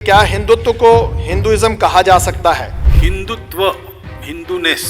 क्या हिंदुत्व को हिंदुइज्म कहा जा सकता है? हिंदुत्व, हिंदूनेस,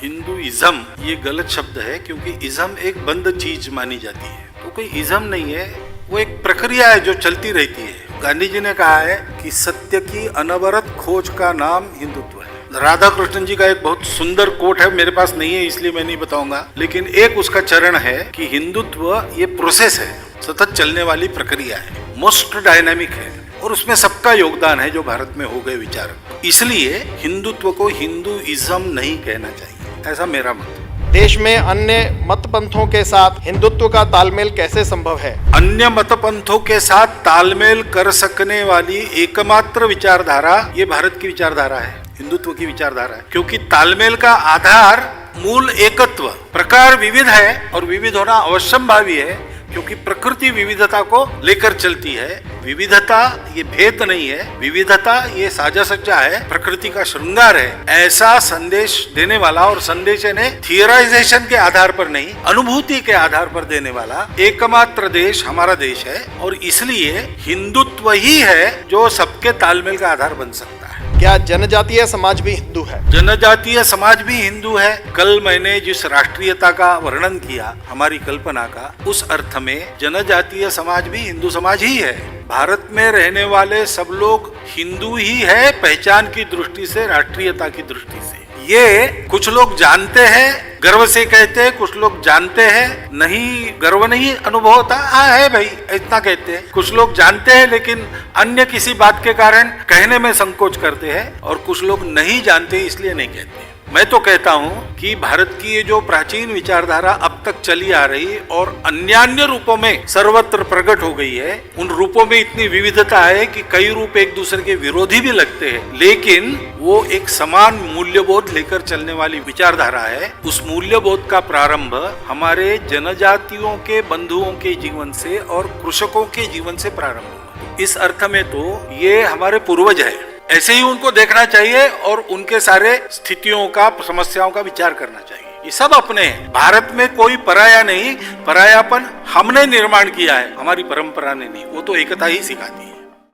हिंदुइज्म ये गलत शब्द है क्योंकि इज्म एक बंद चीज मानी जाती है। तो कोई इज्म नहीं है, वो एक प्रक्रिया है जो चलती रहती है। गांधी जी ने कहा है कि सत्य की अनवरत खोज का नाम हिंदुत्व है। राधा कृष्ण जी का एक बहुत सुंदर कोट है, मेरे पास नहीं है इसलिए मैं नहीं बताऊंगा, लेकिन एक उसका चरण है कि हिंदुत्व ये प्रोसेस है, सतत चलने वाली प्रक्रिया है, मोस्ट डायनामिक है और उसमें सबका योगदान है जो भारत में हो गए विचारक। इसलिए हिंदुत्व को हिंदुइज्म नहीं कहना चाहिए, ऐसा मेरा मत है। देश में अन्य मत पंथों के साथ हिंदुत्व का तालमेल कैसे संभव है? अन्य मत पंथों के साथ तालमेल कर सकने वाली एकमात्र विचारधारा ये भारत की विचारधारा है, हिंदुत्व की विचारधारा है। क्योंकि तालमेल का आधार मूल एकत्व, प्रकार विविध है और विविध होना अवश्यंभावी है क्योंकि प्रकृति विविधता को लेकर चलती है। विविधता ये भेद नहीं है, विविधता ये साजा सज्जा है, प्रकृति का श्रृंगार है। ऐसा संदेश देने वाला और संदेश ने थियराइजेशन के आधार पर नहीं, अनुभूति के आधार पर देने वाला एकमात्र देश हमारा देश है और इसलिए हिंदुत्व ही है जो सबके तालमेल का आधार बन सकता है। क्या जनजातीय समाज भी हिंदू है? जनजातीय समाज भी हिंदू है। कल मैंने जिस राष्ट्रीयता का वर्णन किया, हमारी कल्पना का, उस अर्थ में जनजातीय समाज भी हिंदू समाज ही है। भारत में रहने वाले सब लोग हिंदू ही है, पहचान की दृष्टि से, राष्ट्रीयता की दृष्टि से। ये कुछ लोग जानते हैं, गर्व से कहते हैं, कुछ लोग जानते हैं, नहीं गर्व नहीं अनुभव होता, हाँ है भाई इतना कहते हैं। कुछ लोग जानते हैं लेकिन अन्य किसी बात के कारण कहने में संकोच करते हैं और कुछ लोग नहीं जानते इसलिए नहीं कहते। मैं तो कहता हूँ कि भारत की ये जो प्राचीन विचारधारा अब तक चली आ रही और अन्यान्य रूपों में सर्वत्र प्रकट हो गई है, उन रूपों में इतनी विविधता है कि कई रूप एक दूसरे के विरोधी भी लगते हैं, लेकिन वो एक समान मूल्यबोध लेकर चलने वाली विचारधारा है। उस मूल्यबोध का प्रारंभ हमारे जनजातियों के बंधुओं के जीवन से और कृषकों के जीवन से प्रारंभ हुआ। इस अर्थ में तो ये हमारे पूर्वज है, ऐसे ही उनको देखना चाहिए और उनके सारे स्थितियों का, समस्याओं का विचार करना चाहिए। ये सब अपने हैं, भारत में कोई पराया नहीं, परायापन हमने निर्माण किया है, हमारी परंपरा ने नहीं। वो तो एकता ही सिखाती है।